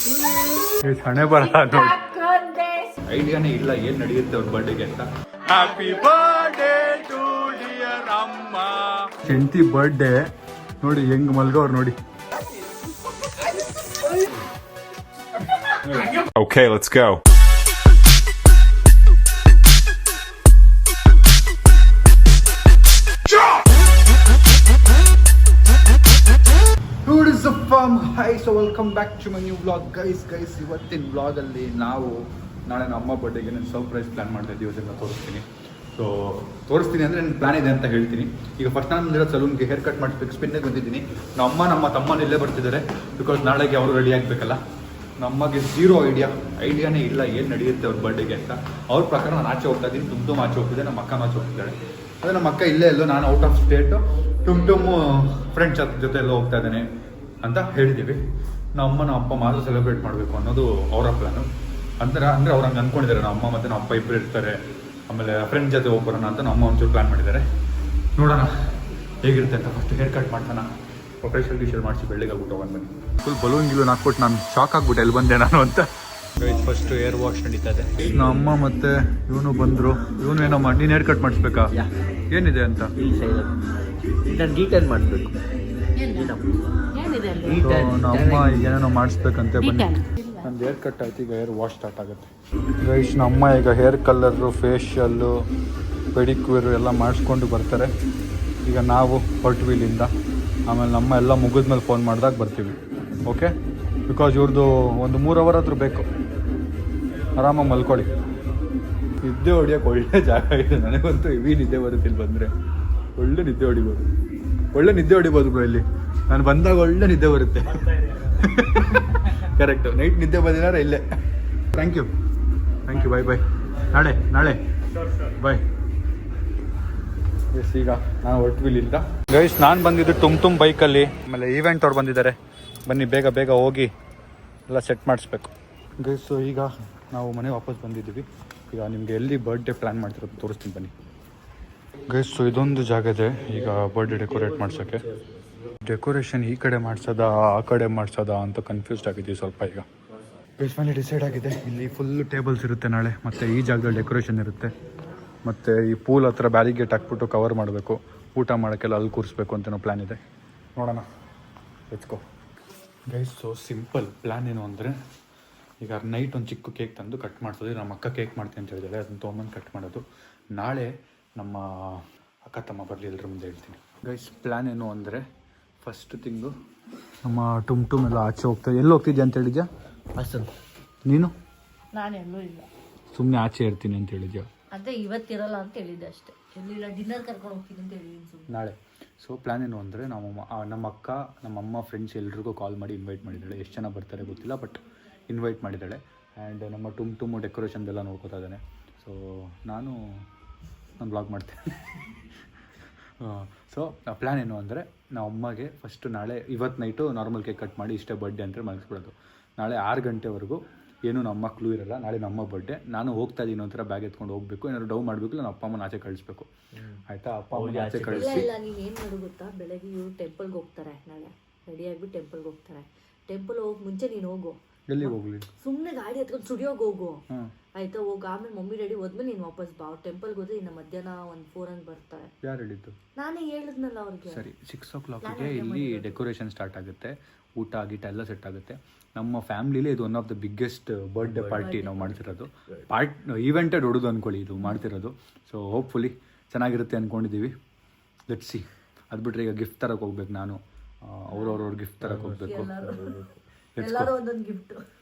ಹಣೆ ಬರ ಐಡಿಯಾನೇ ಇಲ್ಲ ಏನ್ ನಡೆಯುತ್ತೆ ಅವ್ರ ಬರ್ಡೇಗೆ ಅಂತ. ಹ್ಯಾಪಿ ಬರ್ಡೇ ಟು ಡಿಯರ್ ಅಮ್ಮ. ಹೆಂಡತಿ ಬರ್ಡೇ ನೋಡಿ ಹೆಂಗ್ ಮಲ್ಗೋರ್ ನೋಡಿ. Okay, let's go. Hi, so welcome back to my new vlog. Guys, ಇವತ್ತಿನ ವ್ಲಾಗಲ್ಲಿ ನಾವು ನಾಳೆ ನಮ್ಮ ಅಮ್ಮ ಬರ್ಡೇಗೆ ನಾನು ಸರ್ಪ್ರೈಸ್ ಪ್ಲಾನ್ ಮಾಡ್ತಾ ಇದ್ದೀವಿ. ಅದನ್ನು ತೋರಿಸ್ತೀನಿ ಅಂದರೆ ನನ್ನ ಪ್ಲಾನ್ ಇದೆ ಅಂತ ಹೇಳ್ತೀನಿ. ಈಗ ಫಸ್ಟ್ ನಾನು ಸಲೂನ್ಗೆ ಹೇರ್ ಕಟ್ ಮಾಡಿಸ್ಬೇಕು, ಸ್ಪಿನ್ನಿಗೆ ಬಂದಿದ್ದೀನಿ. ನಮ್ಮ ತಮ್ಮನ ಇಲ್ಲೇ ಬರ್ತಿದ್ದಾರೆ ಬಿಕಾಸ್ ನಾಳೆಗೆ ಅವರು ರೆಡಿ ಆಗಬೇಕಲ್ಲ. ನಮಗೆ ಝೀರೋ ಐಡಿಯಾನೇ ಇಲ್ಲ ಏನು ನಡೆಯುತ್ತೆ ಅವ್ರ ಬರ್ಡೇಗೆ ಅಂತ. ಅವ್ರ ಪ್ರಕಾರ ನಾನು ಆಚೆ ಹೋಗ್ತಾ ಇದ್ದೀನಿ, ತುಂಬ ಆಚೆ ಹೋಗ್ತಿದ್ದೆ, ನಮ್ಮ ಅಕ್ಕನ ಆಚೆ ಹೋಗ್ತಿದ್ದಾಳೆ. ಅದೇ ನಮ್ಮ ಅಕ್ಕ ಇಲ್ಲೇ ಎಲ್ಲೋ, ನಾನು ಔಟ್ ಆಫ್ ಸ್ಟೇಟು ಟುಮ್ ಫ್ರೆಂಡ್ಸ್ ಜೊತೆ ಎಲ್ಲ ಹೋಗ್ತಾ ಇದ್ದೇನೆ ಅಂತ ಹೇಳಿದ್ದೀವಿ. ನಮ್ಮ ಅಪ್ಪ ಮಾತ್ರ ಸೆಲೆಬ್ರೇಟ್ ಮಾಡಬೇಕು ಅನ್ನೋದು ಅವರ ಪ್ಲಾನು. ಅಂದರೆ ಅವ್ರು ಹಂಗೆ ಅಂದ್ಕೊಂಡಿದ್ದಾರೆ. ನಮ್ಮ ಅಮ್ಮ ಮತ್ತು ನಮ್ಮ ಅಪ್ಪ ಇಬ್ಬರು ಇರ್ತಾರೆ, ಆಮೇಲೆ ಫ್ರೆಂಡ್ ಜೊತೆ ಹೋಗ್ಬರೋಣ ಅಂತ ನಮ್ಮ ಒಂಚೂರು ಪ್ಲಾನ್ ಮಾಡಿದ್ದಾರೆ. ನೋಡೋಣ ಹೇಗಿರುತ್ತೆ ಅಂತ. ಫಸ್ಟ್ ಹೇರ್ ಕಟ್ ಮಾಡ್ತಾನ, ಫೇಶಿಯಲ್ ಗಿಶಿಯಲ್ ಮಾಡಿಸಿ ಬೆಳ್ಳಿಗೆ ಆಗ್ಬಿಟ್ಟು ಹೋಗೋಣ ಬನ್ನಿ. ಫುಲ್ ಬಲೂನ್ ಗಿಲೂನ್ ಹಾಕ್ಬಿಟ್ಟು ನಾನು ಶಾಕ್ ಆಗ್ಬಿಟ್ಟು ಎಲ್ಲಿ ಬಂದೆ ನಾನು ಅಂತ. ಫಸ್ಟ್ ಏರ್ ವಾಶ್ ನಡೀತಾ ಇದೆ. ನಮ್ಮ ಅಮ್ಮ ಮತ್ತು ಇವನು ಬಂದರು. ಇವನು ಏನೋ ಮಾಡಿ ನೀನು ಹೇರ್ ಕಟ್ ಮಾಡಿಸ್ಬೇಕಾ? ಏನಿದೆ ಅಂತ ಡೀಟೇಲ್ ಮಾಡಬೇಕು. ನಮ್ಮ ಈಗ ಏನೇನೋ ಮಾಡಿಸ್ಬೇಕಂತೆ. ಬನ್ನಿ, ನಂದು ಹೇರ್ ಕಟ್ ಆಯ್ತು, ಈಗ ಹೇರ್ ವಾಶ್ ಸ್ಟಾರ್ಟ್ ಆಗುತ್ತೆ. ಗೈಸ್ ನಮ್ಮ ಈಗ ಹೇರ್ ಕಲರು, ಫೇಶಿಯಲ್ಲು, ಪೆಡಿಕ್ಯೂರು ಎಲ್ಲ ಮಾಡಿಸ್ಕೊಂಡು ಬರ್ತಾರೆ. ಈಗ ನಾವು ಹೊರಟ್ವಿಲ್ಲಿಂದ. ಆಮೇಲೆ ನಮ್ಮ ಎಲ್ಲ ಮುಗಿದ್ಮೇಲೆ ಫೋನ್ ಮಾಡಿದಾಗ ಬರ್ತೀವಿ. ಓಕೆ, ಬಿಕಾಸ್ ಇವ್ರದ್ದು ಒಂದು 3 ಅವರ್ ಆದರೂ ಬೇಕು. ಆರಾಮಾಗಿ ಮಲ್ಕೊಳ್ಳಿ. ನಿದ್ದೆ ಹೊಡಿಯೋಕೆ ಒಳ್ಳೆ ಜಾಗ ಇದೆ. ನನಗಂತೂ ಹೆವಿ ನಿದ್ದೆ ಬರುತ್ತೆ ಇಲ್ಲಿ ಬಂದರೆ. ಒಳ್ಳೆ ನಿದ್ದೆ ಹೊಡಿಬೋದು ಬ್ರೋ ಇಲ್ಲಿ. ನಾನು ಬಂದಾಗ ಒಳ್ಳೆ ನಿದ್ದೆ ಬರುತ್ತೆ. ಕರೆಕ್ಟು, ನೈಟ್ ನಿದ್ದೆ ಬಂದಿದ್ದಾರೆ ಇಲ್ಲೇ. Thank you bye. ನಾಳೆ ಬಾಯ್. ಎಸ್, ಈಗ ನಾನು ಹೊರಟ್ವಿಲ್ಲಿಂದ. ಗೈಸ್ ನಾನು ಬಂದಿದ್ದು ಟುಮ್ ಬೈಕಲ್ಲಿ. ಆಮೇಲೆ ಈವೆಂಟ್ ಅವ್ರು ಬಂದಿದ್ದಾರೆ. ಬನ್ನಿ ಬೇಗ ಹೋಗಿ ಎಲ್ಲ ಸೆಟ್ ಮಾಡಿಸ್ಬೇಕು. ಗೈಸ್ ಈಗ ನಾವು ಮನೆ ವಾಪಸ್ ಬಂದಿದ್ದೀವಿ. ಈಗ ನಿಮಗೆ ಎಲ್ಲಿ ಬರ್ಡೇ ಪ್ಲ್ಯಾನ್ ಮಾಡ್ತಿರೋದು ತೋರಿಸ್ತೀನಿ ಬನ್ನಿ. ಗೈಸ್ ಇದೊಂದು ಜಾಗ ಇದೆ ಈಗ ಬರ್ಡೇ ಡೆಕೋರೇಟ್ ಮಾಡ್ಸೋಕ್ಕೆ. ಡೆಕೋರೇಷನ್ ಈ ಕಡೆ ಮಾಡ್ಸೋದಾ ಆ ಕಡೆ ಮಾಡ್ಸೋದಾ ಅಂತ ಕನ್ಫ್ಯೂಸ್ಡ್ ಆಗಿದ್ದೀವಿ ಸ್ವಲ್ಪ. ಈಗ ಗೈಸ್ ಮೇಲೆ ಡಿಸೈಡ್ ಆಗಿದೆ. ಇಲ್ಲಿ ಫುಲ್ ಟೇಬಲ್ಸ್ ಇರುತ್ತೆ ನಾಳೆ. ಮತ್ತು ಈ ಜಾಗದಲ್ಲಿ ಡೆಕೋರೇಷನ್ ಇರುತ್ತೆ. ಮತ್ತು ಈ ಪೂಲ್ ಹತ್ರ ಬ್ಯಾರಿಗೇಟ್ ಹಾಕ್ಬಿಟ್ಟು ಕವರ್ ಮಾಡಬೇಕು. ಊಟ ಮಾಡೋಕ್ಕೆಲ್ಲ ಅಲ್ಲಿ ಕೂರಿಸ್ಬೇಕು ಅಂತನೋ ಪ್ಲ್ಯಾನ್ ಇದೆ. ನೋಡೋಣ, let's go. Guys so simple plan ಏನು ಅಂದರೆ, ಈಗ ನೈಟ್ ಒಂದು ಚಿಕ್ಕ ಕೇಕ್ ತಂದು ಕಟ್ ಮಾಡಿಸೋದು. ನಮ್ಮ ಅಕ್ಕ ಕೇಕ್ ಮಾಡ್ತೀನಿ ಅಂತ ಹೇಳಿದಾಳೆ, ಅದನ್ನು ತೊಗೊಂಬಂದು ಕಟ್ ಮಾಡೋದು. ನಾಳೆ ನಮ್ಮ ಅಕ್ಕ ತಮ್ಮ ಬರಲಿ, ಎಲ್ಲರ ಮುಂದೆ ಹೇಳ್ತೀನಿ. ಗೈಸ್ ಪ್ಲ್ಯಾನ್ ಏನು ಅಂದರೆ, ಫಸ್ಟ್ ತಿಂಗು ನಮ್ಮ ಟುಮ್ ಎಲ್ಲ ಆಚೆ ಹೋಗ್ತಾ. ಎಲ್ಲಿ ಹೋಗ್ತಿದ್ಯಾ ಅಂತ ಹೇಳಿದ್ಯಾ? ಹಾಸನ್. ನೀನು? ನಾನೆಲ್ಲೂ ಇಲ್ಲ, ಸುಮ್ಮನೆ ಆಚೆ ಇರ್ತೀನಿ ಅಂತ ಹೇಳಿದ್ಯಾ? ಅದೇ ಇವತ್ತಿರಲ್ಲ ಅಂತ ಹೇಳಿದ್ದೆ ಅಷ್ಟೇ. ಎಲ್ಲಿಲ್ಲ, ಡಿನ್ನರ್ ಕರ್ಕೊಂಡು ಹೋಗ್ತೀನಿ ಅಂತ ಹೇಳಿದ್ದೀನಿ ನಾಳೆ. ಸೊ ಪ್ಲ್ಯಾನ್ ಏನು ಅಂದರೆ, ನಮ್ಮ ಅಕ್ಕ ನಮ್ಮಮ್ಮ ಫ್ರೆಂಡ್ಸ್ ಎಲ್ರಿಗೂ ಕಾಲ್ ಮಾಡಿ ಇನ್ವೈಟ್ ಮಾಡಿದ್ದಾಳೆ. ಎಷ್ಟು ಜನ ಬರ್ತಾರೆ ಗೊತ್ತಿಲ್ಲ, ಬಟ್ ಇನ್ವೈಟ್ ಮಾಡಿದ್ದಾಳೆ. ಆ್ಯಂಡ್ ನಮ್ಮ ಟುಮ್ ಡೆಕೋರೇಷನ್ದೆಲ್ಲ ನೋಡ್ಕೋತಾ ಇದ್ದಾನೆ. ಸೊ ನಾನು ಬ್ಲಾಗ್ ಮಾಡ್ತೇನೆ. ಸೊ ಪ್ಲ್ಯಾನ್ ಏನು ಅಂದರೆ, ನಾವು ಅಮ್ಮಗೆ ಫಸ್ಟು ಇವತ್ತು ನೈಟು ನಾರ್ಮಲ್ ಕೇಕ್ ಕಟ್ ಮಾಡಿ ಇಷ್ಟೇ ಬರ್ಡೇ ಅಂತ ಮಲಗಿಸ್ಬಿಡೋದು. ನಾಳೆ 6 ಗಂಟೆವರೆಗೂ ಏನು ನಮ್ಮ ಕ್ಲೂ ಇರಲ್ಲ. ನಾಳೆ ನಮ್ಮ ಬರ್ಡೇ. ನಾನು ಹೋಗ್ತಾ ಇದ್ದೀನಿ, ಒಂಥರ ಬ್ಯಾಗ್ ಎತ್ಕೊಂಡು ಹೋಗಬೇಕು, ಏನಾದ್ರು ಡೌ ಮಾಡಬೇಕು, ನಾನು ಅಪ್ಪ ಅಮ್ಮನ ಆಚೆ ಕಳಿಸ್ಬೇಕು. ಆಯಿತಾ? ಅಪ್ಪ ಅಮ್ಮನ ಆಚೆ ಕಳಿಸಿ. ಇಲ್ಲ, ನೀನು ಏನು ಮಾಡು ಗೊತ್ತಾ, ಬೆಳಗ್ಗೆ ಇವರು ಟೆಂಪಲ್ಗೆ ಹೋಗ್ತಾರೆ. ನಾಳೆ ರೆಡಿ ಆಗಿಬಿಟ್ಟು ಟೆಂಪಲ್ಗೆ ಹೋಗ್ತಾರೆ. ಟೆಂಪಲ್ ಹೋಗಿ ಮುಂಚೆ ನೀನು ಹೋಗು. ಎಲ್ಲಿಗೆ ಹೋಗ್ಲಿ? ಸುಮ್ಮನೆ ಗಾಡಿ ಹತ್ಕೊಂಡು ಸ್ಟುಡಿಯೋಗೆ ಹೋಗು, ಆಯ್ತಾ? ಹೋಗಿ ಆಮೇಲೆ ಮಮ್ಮಿ ರೆಡಿ ಹೋದ್ಮೇಲೆ ನೀನು ವಾಪಸ್ ಬಾ. ಟೆಂಪಲ್ಗೆ ಹೋದ್ರೆ ಇನ್ನು ಮಧ್ಯಾಹ್ನ 1-4 ಹಂಗೆ ಬರ್ತಾರೆ. ಯಾರು ಹೇಳಿದ್ದು? ನಾನೇ ಹೇಳಿದ್ನಲ್ಲ ಅವ್ರಿಗೆ. ಸರಿ, 6 o'clockಗೆ ಇಲ್ಲಿ ಡೆಕೋರೇಷನ್ ಸ್ಟಾರ್ಟ್ ಆಗುತ್ತೆ. ಊಟ ಗೀಟ ಎಲ್ಲ ಸೆಟ್ ಆಗುತ್ತೆ. ನಮ್ಮ ಫ್ಯಾಮ್ಲಿಲಿ ಇದು one of the biggest birthday party ನಾವು ಮಾಡ್ತಿರೋದು. ಈವೆಂಟೇ ದೊಡ್ಡದು ಅಂದ್ಕೊಳ್ಳಿ ಇದು ಮಾಡ್ತಿರೋದು. ಸೊ ಹೋಪ್ಫುಲಿ ಚೆನ್ನಾಗಿರುತ್ತೆ ಅಂದ್ಕೊಂಡಿದ್ದೀವಿ. Let's see. ಅದು ಬಿಟ್ಟರೆ ಈಗ ಗಿಫ್ಟ್ ತರಕ್ಕೆ ಹೋಗ್ಬೇಕು. ನಾನು ಅವ್ರವ್ರ ಗಿಫ್ಟ್ ತರಕ್ಕೆ ಹೋಗ್ಬೇಕು.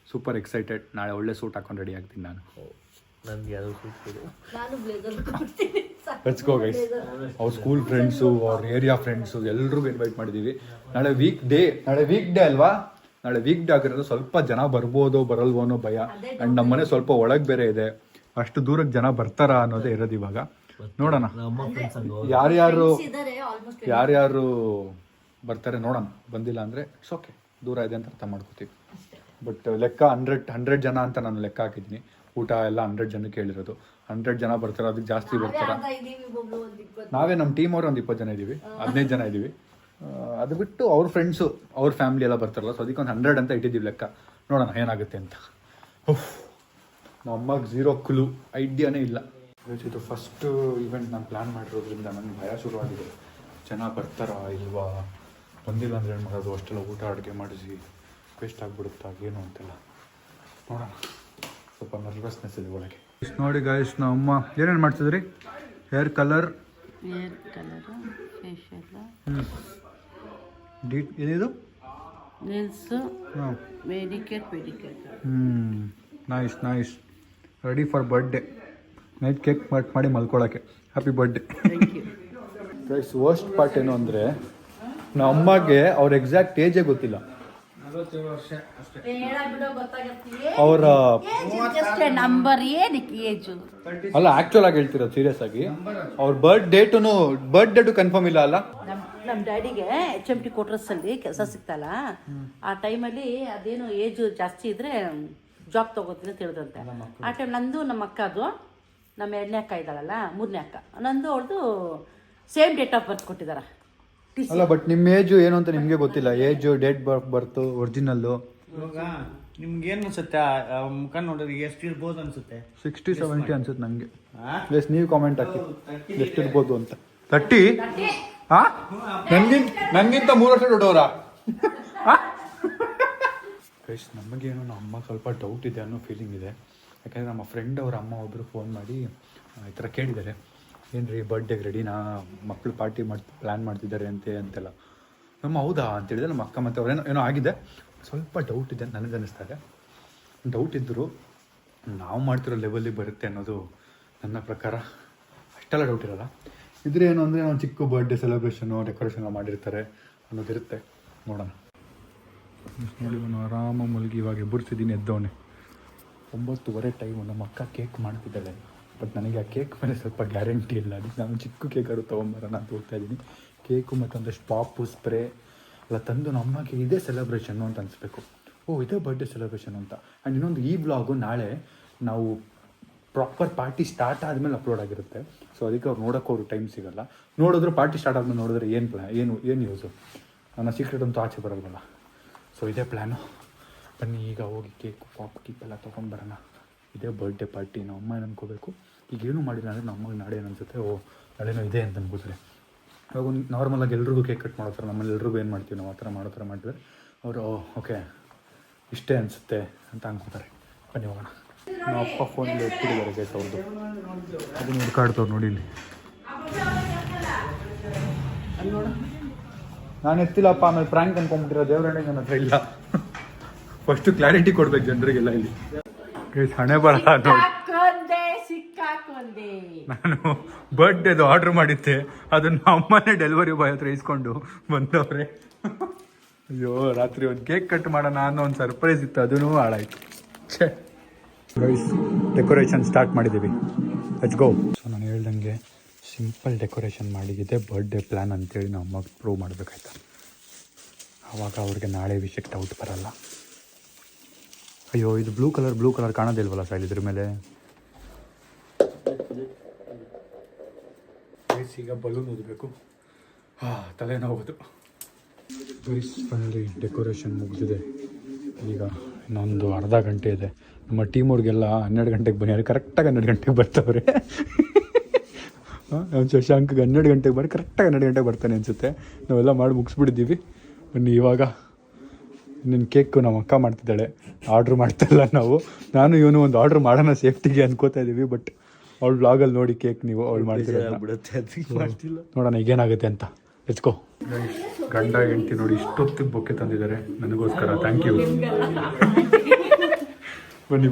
Super excited. ನಾಳೆ ಒಳ್ಳೆ ಸೂಟ್ ಹಾಕೊಂಡು ರೆಡಿ ಆಗ್ತೀನಿ ನಾನು. Let's go guys. ಅವ್ರ ಸ್ಕೂಲ್ ಫ್ರೆಂಡ್ಸು, ಅವ್ರ ಏರಿಯಾ ಫ್ರೆಂಡ್ಸು ಎಲ್ರಿಗೂ ಇನ್ವೈಟ್ ಮಾಡಿದ್ದೀವಿ. ನಾಳೆ ವೀಕ್ ಡೇ ಅಲ್ವಾ? ನಾಳೆ ವೀಕ್ ಡೇ ಆಗಿರೋದು. ಸ್ವಲ್ಪ ಜನ ಬರ್ಬೋದೋ ಬರಲ್ವೋ ಅನ್ನೋ ಭಯ. ಆ್ಯಂಡ್ ನಮ್ಮನೆ ಸ್ವಲ್ಪ ಒಳಗೆ ಬೇರೆ ಇದೆ. ಅಷ್ಟು ದೂರಕ್ಕೆ ಜನ ಬರ್ತಾರಾ ಅನ್ನೋದೇ ಇರೋದು ಇವಾಗ. ನೋಡೋಣ ಯಾರ್ಯಾರು ಬರ್ತಾರೆ ನೋಡೋಣ. ಬಂದಿಲ್ಲ ಅಂದರೆ ಇಟ್ಸ್ ಓಕೆ, ದೂರ ಇದೆ ಅಂತ ಅರ್ಥ ಮಾಡ್ಕೋತೀವಿ. ಬಟ್ ಲೆಕ್ಕ 100 ಜನ ಅಂತ ನಾನು ಲೆಕ್ಕ ಹಾಕಿದ್ದೀನಿ. ಊಟ ಎಲ್ಲ 100 ಜನಕ್ಕೆ ಹೇಳಿರೋದು. 100 ಜನ ಬರ್ತಾರೆ, ಅದಕ್ಕೆ ಜಾಸ್ತಿ ಬರ್ತಾರೆ. ನಾವೇ ನಮ್ಮ ಟೀಮ್ ಅವರು ಒಂದು 20 ಜನ ಇದ್ದೀವಿ, 15 ಜನ ಇದ್ದೀವಿ. ಅದು ಬಿಟ್ಟು ಅವ್ರ ಫ್ರೆಂಡ್ಸು, ಅವ್ರ ಫ್ಯಾಮಿಲಿ ಎಲ್ಲ ಬರ್ತಾರಲ್ಲ. ಸೊ ಅದಕ್ಕೆ ಒಂದು 100 ಅಂತ ಇಟ್ಟಿದ್ದೀವಿ ಲೆಕ್ಕ. ನೋಡೋಣ ಏನಾಗುತ್ತೆ ಅಂತ. ನಮ್ಮ ಅಮ್ಮಗೆ ಝೀರೋ ಕ್ಲೂ, ಐಡಿಯಾನೇ ಇಲ್ಲ. ಇದು ಫಸ್ಟ್ ಇವೆಂಟ್ ನಾನು ಪ್ಲ್ಯಾನ್ ಮಾಡಿರೋದ್ರಿಂದ ನನಗೆ ಭಯ ಶುರುವಾಗಿದೆ. ಜನ ಬರ್ತಾರಾ ಇಲ್ವಾ, ಬಂದಿಲ್ಲ ಅಂದರೆ ಏನು ಮಾಡೋದು, ಅಷ್ಟೆಲ್ಲ ಊಟ ಅಡುಗೆ ಮಾಡಿಸಿ ವೇಸ್ಟ್ ಆಗಿಬಿಡುತ್ತಾ ಏನು ಅಂತೆಲ್ಲ ನೋಡೋಣ. ಸ್ವಲ್ಪ ನರ್ವಸ್ನೆಸ್ ಇದೆ ಒಳಗೆ. ನೋಡಿ ಗಾಯ್ಸ್, ನಮ್ಮ ಅಮ್ಮ ಏನೇನು ಮಾಡ್ತಿದ್ರಿ? ಹೇರ್ ಕಲರು, ಫೇಶಿಯಲ್, ಏನಿದು nails, medicare, nice. Ready for birthday. Night cake ಮಾಡಿ ಮಲ್ಕೊಳ್ಳೋಕ್ಕೆ. Happy birthday. Guys, worst part ಏನು ಅಂದರೆ ನಮ್ಮ ಅಮ್ಮಗೆ ಅವ್ರ ಎಕ್ಸಾಕ್ಟ್ ಏಜೇ ಗೊತ್ತಿಲ್ಲ. ಅವರ ನಂಬರ್ ಏನಕ್ಕೆ ಏಜು ಅಲ್ಲ, ಆಕ್ಚುಲ್ ಆಗಿ ಹೇಳ್ತಿರೋದು ಸೀರಿಯಸ್ ಆಗಿ. ಅವ್ರ ಬರ್ತ್ ಡೇಟು ಕನ್ಫರ್ಮ್ ಇಲ್ಲ ಅಲ್ಲ. ನಮ್ಮ ಡ್ಯಾಡಿಗೆ HMT ಕ್ವಾರ್ಟರ್ಸಲ್ಲಿ ಕೆಲಸ ಸಿಗ್ತಲ್ಲ, ಆ ಟೈಮಲ್ಲಿ ಅದೇನು ಏಜು ಜಾಸ್ತಿ ಇದ್ರೆ ಜಾಬ್ ತಗೋತೀನಿ ಅಂತ ಹೇಳಿದಂತೆ. ಆ ಟೈಮ್ ನಂದು ನಮ್ಮ ಅಕ್ಕದು, ನಮ್ಮ 2ನೇ ಅಕ್ಕ ಇದ್ದಾಳಲ್ಲ, 3ನೇ ಅಕ್ಕ, ನಂದು ಅವ್ರದ್ದು ಸೇಮ್ ಡೇಟ್ ಆಫ್ ಬರ್ತ್ ಕೊಟ್ಟಿದ್ದಾರೆ. ಅಲ್ಲ, ಬಟ್ ನಿಮ್ಮ ಏಜು ಏನು ಅಂತ ನಿಮಗೆ ಗೊತ್ತಿಲ್ಲ. ಏಜು, ಡೇಟ್ ಬರ್ತು, ಒರಿಜಿನಲ್ಲು. ಇವಾಗ ನಿಮ್ಗೆ ಏನು ಅನ್ಸುತ್ತೆ? ಮುಖ ನೋಡಿದ್ರೆ ಎಷ್ಟು ಇರ್ಬೋದು ಅನ್ಸುತ್ತೆ? 60-70 ಅನ್ಸುತ್ತೆ ನನಗೆ. ಎಸ್, ನೀವು ಕಾಮೆಂಟ್ ಹಾಕಿ ಎಷ್ಟಿರ್ಬೋದು ಅಂತ. 30? ಹಾಂ, ನನಗಿಂತ 3 ವರ್ಷ ದೊಡ್ಡವರಾ? ಗೈಸ್, ನಮಗೇನು ನಮ್ಮ ಅಮ್ಮ ಸ್ವಲ್ಪ ಡೌಟ್ ಇದೆ ಅನ್ನೋ ಫೀಲಿಂಗ್ ಇದೆ. ಯಾಕಂದರೆ ನಮ್ಮ ಫ್ರೆಂಡ್ ಅವ್ರ ಅಮ್ಮ ಒಬ್ಬರು ಫೋನ್ ಮಾಡಿ ಈ ಥರ ಕೇಳಿದ್ದಾರೆ, ಏನು ರೀ ಬರ್ಡೇಗೆ ರೆಡಿನಾ, ಮಕ್ಕಳು ಪಾರ್ಟಿ ಪ್ಲ್ಯಾನ್ ಮಾಡ್ತಿದ್ದಾರೆ ಅಂತೆಲ್ಲ. ನಮ್ಮ ಹೌದಾ ಅಂತೇಳಿದ್ರೆ ನಮ್ಮ ಅಕ್ಕ ಮತ್ತು ಅವ್ರೇನೋ ಏನೋ ಆಗಿದೆ. ಸ್ವಲ್ಪ ಡೌಟ್ ಇದೆ ನನಗೆ ಅನ್ನಿಸ್ತಾರೆ. ಡೌಟ್ ಇದ್ದರೂ ನಾವು ಮಾಡ್ತಿರೋ ಲೆವೆಲ್ಲಿಗೆ ಬರುತ್ತೆ ಅನ್ನೋದು ನನ್ನ ಪ್ರಕಾರ. ಅಷ್ಟೆಲ್ಲ ಡೌಟ್ ಇರೋಲ್ಲ. ಇದ್ರೆ ಏನು ಅಂದರೆ ನಾವು ಚಿಕ್ಕ ಬರ್ಡೇ ಸೆಲೆಬ್ರೇಷನು, ಡೆಕೋರೇಷನ್ ಮಾಡಿರ್ತಾರೆ ಅನ್ನೋದಿರುತ್ತೆ. ನೋಡೋಣ. ನೋಡಿ, ಅವನು ಆರಾಮ ಮಲಗಿ ಇವಾಗ ಎಬ್ಬರಿಸಿದ್ದೀನಿ, ಎದ್ದವನೇ. 9:30 ಟೈಮು. ನಮ್ಮ ಅಕ್ಕ ಕೇಕ್ ಮಾಡ್ತಿದ್ದಾಳೆ. ಬಟ್ ನನಗೆ ಆ ಕೇಕ್ ಮೇಲೆ ಸ್ವಲ್ಪ ಗ್ಯಾರಂಟಿ ಇಲ್ಲ. ಅದಕ್ಕೆ ನಾನು ಚಿಕ್ಕ ಕೇಕಾದ್ರು ತೊಗೊಂಬರೋಣ ಅಂತ ಹೋಗ್ತಾ ಇದ್ದೀನಿ. ಕೇಕು ಮತ್ತು ಒಂದಷ್ಟು ಪಾಪು, ಸ್ಪ್ರೇ ಎಲ್ಲ ತಂದು ನಮಗೆ ಇದೇ ಸೆಲೆಬ್ರೇಷನ್ನು ಅಂತ ಅನಿಸ್ಬೇಕು. ಇದೇ ಬರ್ಡೇ ಸೆಲೆಬ್ರೇಷನ್ ಅಂತ. ಆ್ಯಂಡ್ ಇನ್ನೊಂದು, ಈ ಬ್ಲಾಗು ನಾಳೆ ನಾವು ಪ್ರಾಪರ್ ಪಾರ್ಟಿ ಸ್ಟಾರ್ಟ್ ಆದಮೇಲೆ ಅಪ್ಲೋಡ್ ಆಗಿರುತ್ತೆ. ಸೊ ಅದಕ್ಕೆ ಅವ್ರು ನೋಡೋಕ್ಕವ್ರು ಟೈಮ್ ಸಿಗೋಲ್ಲ. ನೋಡಿದ್ರು ಪಾರ್ಟಿ ಸ್ಟಾರ್ಟ್ ಆದಮೇಲೆ ನೋಡಿದ್ರೆ ಏನು ಯೂಸು? ನನ್ನ ಸೀಕ್ರೆಟ್ ಅಂತೂ ಆಚೆ ಬರೋಲ್ವಲ್ಲ. ಸೊ ಇದೇ ಪ್ಲ್ಯಾನು. ಬನ್ನಿ ಈಗ ಹೋಗಿ ಕೇಕು, ಪಾಪ್ ಎಲ್ಲ ತೊಗೊಂಡ್ಬರೋಣ. ಇದೇ ಬರ್ಡೇ ಪಾರ್ಟಿ. ನಮ್ಮ ಅಮ್ಮ ಏನು ಅನ್ಕೋಬೇಕು, ಈಗೇನು ಮಾಡಿಲ್ಲ ಅಂದರೆ ನಮ್ಮ ಅಮ್ಮಗೆ ನಾಳೆ ಏನು ಅನಿಸುತ್ತೆ, ನಾಳೆನೋ ಇದೆ ಅಂತ ಅನ್ಕೋತಾರೆ. ಇವಾಗ ಒಂದು ನಾರ್ಮಲಾಗಿ ಎಲ್ರಿಗೂ ಕೇಕ್ ಕಟ್ ಮಾಡೋ ಥರ ನಮ್ಮಲ್ಲಿ ಎಲ್ರಿಗೂ ಏನು ಮಾಡ್ತೀವಿ ನಾವು, ಆ ಥರ ಮಾಡೋ ಥರ ಮಾಡಿದ್ರೆ ಅವರು ಓಕೆ ಇಷ್ಟೇ ಅನಿಸುತ್ತೆ ಅಂತ ಅನ್ಕೋತಾರೆ. ಬನ್ನಿ ಹೋಗೋಣ. ನಮ್ಮ ಅಪ್ಪ ಫೋನಲ್ಲಿ ಎತ್ತಿದ್ದಾರೆ ಗೈಸ್ ಅವ್ರದ್ದು. ಅದನ್ನು ಹುಡ್ಕಾಡ್ತವ್ರು ನೋಡಿ ಇಲ್ಲಿ. ನಾನು ಎತ್ತಿಲ್ಲಪ್ಪ, ಆಮೇಲೆ ಪ್ರ್ಯಾಂಕ್ ಅನ್ಕೊಂಡ್ಬಿಟ್ಟಿರೋ. ದೇವರಣ್ಣ ನನ್ನ ಹತ್ರ ಇಲ್ಲ. ಫಸ್ಟು ಕ್ಲಾರಿಟಿ ಕೊಡ್ಬೇಕು ಜನರಿಗೆಲ್ಲ ಇಲ್ಲಿ. ಹಣೆ ಬರ ನಾನು ಬರ್ಡೇದು ಆರ್ಡ್ರ್ ಮಾಡಿದ್ದೆ, ಅದನ್ನು ಅಮ್ಮನೇ ಡೆಲಿವರಿ ಬಾಯ್ ಹತ್ರ ಇಸ್ಕೊಂಡು ಬಂದವ್ರೆ. ಅಯ್ಯೋ, ರಾತ್ರಿ ಒಂದು ಕೇಕ್ ಕಟ್ ಮಾಡೋಣ ಅನ್ನೋ ಒಂದು ಸರ್ಪ್ರೈಸ್ ಇತ್ತು, ಅದೂ ಹಾಳಾಯ್ತು. ಛೇ ಗೈಸ್, ಡೆಕೋರೇಷನ್ ಸ್ಟಾರ್ಟ್ ಮಾಡಿದ್ದೀವಿ. Let's go. ಸೊ ನಾನು ಹೇಳ್ದಂಗೆ ಸಿಂಪಲ್ ಡೆಕೋರೇಷನ್ ಮಾಡಿದ್ದೆ ಬರ್ಡೇ ಪ್ಲ್ಯಾನ್ ಅಂತೇಳಿ ನಾವು ಅಮ್ಮಗೆ ಪ್ರೂವ್ ಮಾಡಬೇಕಾಯ್ತಾ. ಆವಾಗ ಅವ್ರಿಗೆ ನಾಳೆ ವಿಷಯಕ್ಕೆ ಡೌಟ್ ಬರಲ್ಲ. ಅಯ್ಯೋ, ಇದು ಬ್ಲೂ ಕಲರ್ ಕಾಣೋದಿಲ್ವಲ್ಲ ಸೈಲ್ ಇದ್ರ ಮೇಲೆ. ಈಗ ಬಲೂನ್ ಓದಬೇಕು. ತಲೆನೋವುದು. ಫೈನಲಿ ಡೆಕೋರೇಷನ್ ಮುಗಿದಿದೆ. ಈಗ ಇನ್ನೊಂದು ಅರ್ಧ ಗಂಟೆ ಇದೆ. ನಮ್ಮ ಟೀಮವ್ರಿಗೆಲ್ಲ 12 ಗಂಟೆಗೆ ಬನ್ನಿ. ಕರೆಕ್ಟಾಗಿ 12 ಗಂಟೆಗೆ ಬರ್ತವ್ರೆ. ನಮ್ಮ ಶಶಾಂಕ್ಗೆ 12 ಗಂಟೆಗೆ ಬರೀ ಕರೆಕ್ಟಾಗಿ 12 ಗಂಟೆಗೆ ಬರ್ತಾನೆ ಅನಿಸುತ್ತೆ. ನಾವೆಲ್ಲ ಮಾಡಿ ಮುಗಿಸ್ಬಿಟ್ಟಿದ್ದೀವಿ. ಬನ್ನಿ ಇವಾಗ ನಿನ್ನ ಕೇಕು ನಮ್ಮ ಅಕ್ಕ ಮಾಡ್ತಿದ್ದಾಳೆ. ಆರ್ಡ್ರ್ ಮಾಡ್ತಾಯಿಲ್ಲ ನಾವು. ನಾನು ಇವನು ಒಂದು ಆರ್ಡ್ರ್ ಮಾಡೋಣ ಸೇಫ್ಟಿಗೆ ಅನ್ಕೋತಾ ಇದ್ದೀವಿ. ಬಟ್ ಅವಳು ಬ್ಲಾಗಲ್ಲಿ ನೋಡಿ ಕೇಕ್ ನೀವು ಅವಳು ಮಾಡ್ತಿಲ್ಲ. ನೋಡೋಣ ಈಗೇನಾಗುತ್ತೆ ಅಂತ. ಎಚ್ಕೋ. ಗಂಡ ಹೆಂಡ್ತಿ ನೋಡಿ ಇಷ್ಟೊತ್ತಿಗೆ ಬೊಕ್ಕೆ ತಂದಿದ್ದಾರೆ ನನಗೋಸ್ಕರ. Thank you. ಬನ್ನಿ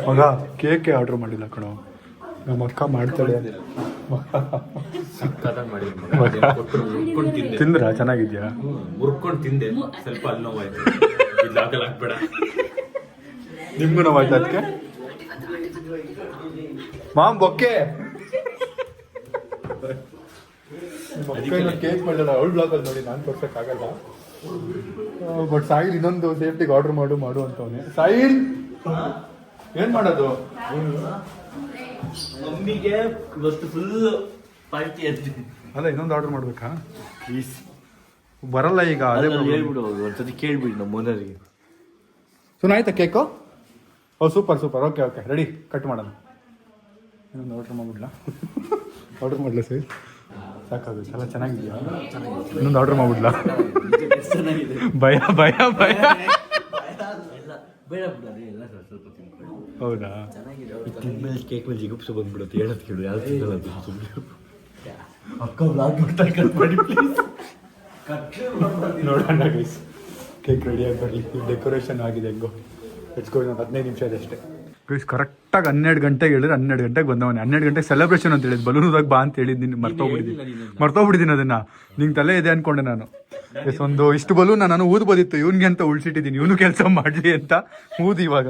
ಮಗ, ಕೇಕೆ ಆರ್ಡ್ರ್ ಮಾಡಿಲ್ಲ ಕಣೋ, ನಮ್ಮ ಅಕ್ಕ ಮಾಡ್ತಾಳೆ. ತಿಂದ್ರ ಚೆನ್ನಾಗಿದ್ಯಾ? ಮುರ್ಕೊಂಡು ತಿಂದೆ, ಸ್ವಲ್ಪ ಅಲ್ಲಿ ನೋವಾಯ್ತು. ಹಾಕ್ಬೇಡ. ನಿಮ್ಗೂ ನೋವಾಯ್ತು ಅದಕ್ಕೆ? ಮಾಮ್ ಬೊಕ್ಕೆ ಕೇಕ್ ಮಾಡಲ್ಲ. ಅವಳು ಬ್ಲಾಗಲ್ಲಿ ನೋಡಿ, ನಾನು ತೋರ್ಸೋಕ್ಕಾಗಲ್ಲ. ಬಟ್ ಸಾಯಿಲ್ ಇನ್ನೊಂದು ಸೇಫ್ಟಿಗೆ ಆರ್ಡ್ರ್ ಮಾಡು ಅಂತವನೇ. ಸಾಯಿಲ್ ಏನ್ ಮಾಡೋದು? ಮಮ್ಮಿಗೆ ಇವತ್ತು ಫುಲ್ ಪಾರ್ಟಿ ಅಂತ. ಅಲ್ಲ, ಇನ್ನೊಂದು ಆರ್ಡರ್ ಮಾಡ್ಬೇಕಾ? ಪ್ಲೀಸ್ ಬರಲ್ಲ ಈಗ. ಅದೇ ಹೇಳ್ಬಿಡು, ಒಂದ್ಸತಿ ಕೇಳ್ಬಿಡಿ ನಮ್ಮ ಓನರ್ಗೆ. ಸುನ ಆಯ್ತಾ cake? Oh super super, okay okay ready, cut ಮಾಡೋಣ. ಇನ್ನೊಂದು ಆರ್ಡ್ರ್ ಮಾಡ್ಬಿಡ್ಲಾ? ಆರ್ಡ್ರ್ ಮಾಡಲ ಸರ್? ಸಾಕಾಗುತ್ತೆ, ಎಲ್ಲ ಚೆನ್ನಾಗಿದೆಯಾ? ಇನ್ನೊಂದು ಆರ್ಡ್ರ್ ಮಾಡ್ಬಿಡ್ಲಾ? ಭಯ ಭಯ ಭಯ. ಹೌದಾ? ಕೇಕ್ ಮೇಲೆ ಜಿಗುಪ್ಸು ಬಂದ್ಬಿಡುತ್ತೆ, ಹೇಳೋದು ಕೇಳು, ಯಾವ್ದು ಸಿಗಲ್ಲ ಸುಮ್ಮನೆ. ಅಕ್ಕ ಬ್ಲಾಗ್ ಮಾಡ್ತಾರೆ, ಕಟ್ ಮಾಡಿ ಪ್ಲೀಸ್. ನೋಡೋಣ ಗೈಸ್, ಕೇಕ್ ರೆಡಿಯಾಗಿ ಬರಲಿ. ಡೆಕೋರೇಷನ್ ಆಗಿದೆ ಹೆಂಗೋ. ಹೆಚ್ಕೊಂಡು 15 ನಿಮಿಷ ಇದೆ ಅಷ್ಟೇ ಗೈಸ್. ಕರೆಕ್ಟಾಗಿ 12 ಗಂಟೆಗೆ ಹೇಳಿದ್ರೆ 12 ಗಂಟೆಗೆ ಬಂದವನೇ. 12 ಗಂಟೆಗೆ ಸೆಲೆಬ್ರೇಷನ್ ಅಂತ ಹೇಳಿದ್, ಬಲೂನ್ದಾಗ ಬಾ ಅಂತ ಹೇಳಿದ್. ನಿನ್ನ ಮರ್ತೋಗ್ಬಿಟ್ಟಿದ್ದೀನಿ ಅದನ್ನ. ನಿಂಗೆ ತಲೆ ಇದೆ ಅನ್ಕೊಂಡೆ ನಾನು. ಎಸ್, ಒಂದು ಇಷ್ಟು ಬಲೂನ್ ನಾನು ಊದ್ಬೋದಿತ್ತು, ಇವನ್ಗೆ ಅಂತ ಉಳ್ಸಿಟ್ಟಿದ್ದೀನಿ, ಇವನು ಕೆಲಸ ಮಾಡಲಿ ಅಂತ ಊದಿ. ಇವಾಗ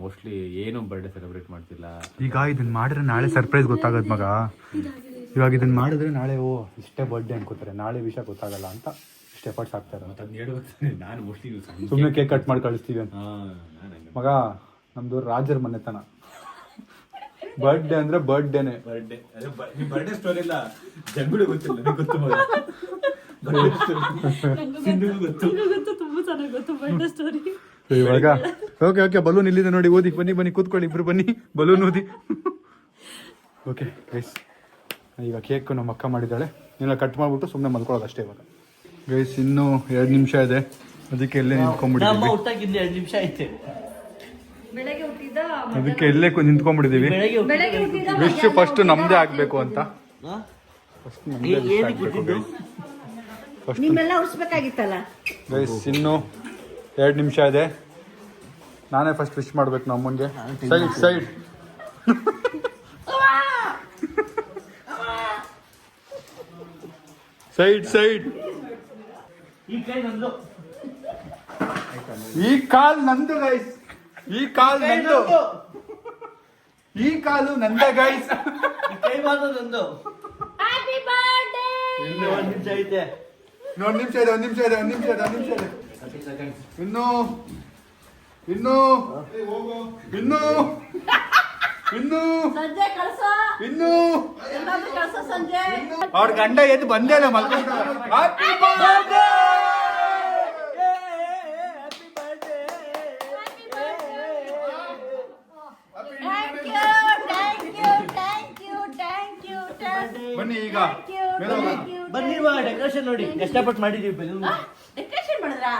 ಮೋಸ್ಟ್ಲಿ ಏನು ಬರ್ಡೇ ಸೆಲೆಬ್ರೇಟ್ ಮಾಡ್ತಿಲ್ಲ. ಈಗ ಇದನ್ನ ಮಾಡಿದ್ರೆ ನಾಳೆ ಸರ್ಪ್ರೈಸ್ ಗೊತ್ತಾಗದ್ ಮಗ. ಇವಾಗ ಇದನ್ನ ಮಾಡಿದ್ರೆ ನಾಳೆ ಓ ಇಷ್ಟೇ ಬರ್ಡೇ ಅನ್ಕೋತಾರೆ, ನಾಳೆ ವಿಷಯ ಗೊತ್ತಾಗಲ್ಲ ಅಂತ ಇಷ್ಟು ಎಫರ್ಟ್ಸ್ ಆಗ್ತಾರೆ. ನಾನು ಮೋಸ್ಟ್ಲಿ ಸುಮ್ಮನೆ ಕೇಕ್ ಕಟ್ ಮಾಡಿ ಕಳಿಸ್ತೀವಿ ಅಂತ. ಮಗ ನಮ್ದು ರಾಜರ ಮನೆತನ. ಬರ್ಡೇ ಅಂದ್ರೆ ಬರ್ಡೇನೆ. ಬರ್ಡೇ ಸ್ಟೋರಿ ಇಲ್ಲ, ಜಂಗುಳಿ ಗೊತ್ತಿಲ್ಲ, ಗೊತ್ತು ಮಗ. ಇವಾಗ ಓಕೆ ಓಕೆ, ಬಲೂನ್ ಇಲ್ಲಿದೆ ನೋಡಿ, ಓದಿ. ಬನ್ನಿ ಬನ್ನಿ ಕೂತ್ಕೊಳ್ಳಿ, ಇಬ್ರು ಬನ್ನಿ, ಬಲೂನ್ ಓದಿ. ಓಕೆ ಗೈಸ್, ಈಗ ಕೇಕ್ ನಮ್ಮ ಅಕ್ಕ ಮಾಡಿದ್ದಾಳೆ, ನೀನು ಕಟ್ ಮಾಡ್ಬಿಟ್ಟು ಸುಮ್ಮನೆ ಮಲ್ಕೊಳ್ಳೋದು ಅಷ್ಟೇ. ಇವಾಗ ಗೈಸ್ ಇನ್ನೂ 2 ನಿಮಿಷ ಇದೆ, ಅದಕ್ಕೆ ಎಲ್ಲೇ ನಿಂತ್ಕೊಂಡ್ಬಿಟ್ಟಿದ್ದೀವಿ. ಹುಟ್ಟಾಗಿಂದ 2 ನಿಮಿಷ ಐತೆ, ಅದಕ್ಕೆ ಎಲ್ಲೇ ನಿಂತ್ಕೊಂಡ್ಬಿಟ್ಟಿದ್ದೀವಿ. ವಿಶ್ ಫಸ್ಟ್ ನಮ್ದೇ ಆಗ್ಬೇಕು ಅಂತ. ಫಸ್ಟ್ ನಮ್ದೇ ವಿಶ್ ಆಗ್ಬೇಕು ಗೈಸ್. ನಿಮ್ಮೆಲ್ಲ ಉಳಿಸ್ಬೇಕಾಗಿತ್ತಲ್ಲ ಗೈಸ್. ಇನ್ನೂ 2 ನಿಮಿಷ ಇದೆ. ನಾನೇ ಫಸ್ಟ್ ವಿಶ್ ಮಾಡ್ಬೇಕು ನಮ್ಮ ಅಮ್ಮಂಗೆ. Side side side side. ಈ ಕಾಲ್ ನಂದು ಗೈಸ್, ಈ ಕಾಲ್ ನಂದು, ಈ ಕಾಲು ನಂದ ಗೈಸ್. ಕೈ ಮಾತ್ರ ನಂದು. ಇನ್ನು 1 ನಿಮಿಷ ಐತೆ. 1 ನಿಮಿಷ ಇದೆ, 1 ನಿಮಿಷ ಇದೆ, 1 ನಿಮಿಷ ಇದೆ, 1 ನಿಮಿಷ ಇದೆ. ಇನ್ನು ಇನ್ನು ಇನ್ನು ಇನ್ನು ಇನ್ನು ಅವ್ರ ಗಂಡ ಎದ್ದು ಬಂದೇ ಇಲ್ಲ, ಮಲ್ಕೊಂಡ್ರೆ. Happy birthday. ಬನ್ನಿ ಈಗ ಬನ್ನಿ ಬಾ, ಡೆಕೋರೇಷನ್ ನೋಡಿ ಕಷ್ಟಪಟ್ಟು ಮಾಡಿದೀವಿ. ಬೆಲೂನ್ ಡೆಕೋರೇಷನ್ ಮಾಡಿದ್ರಾ?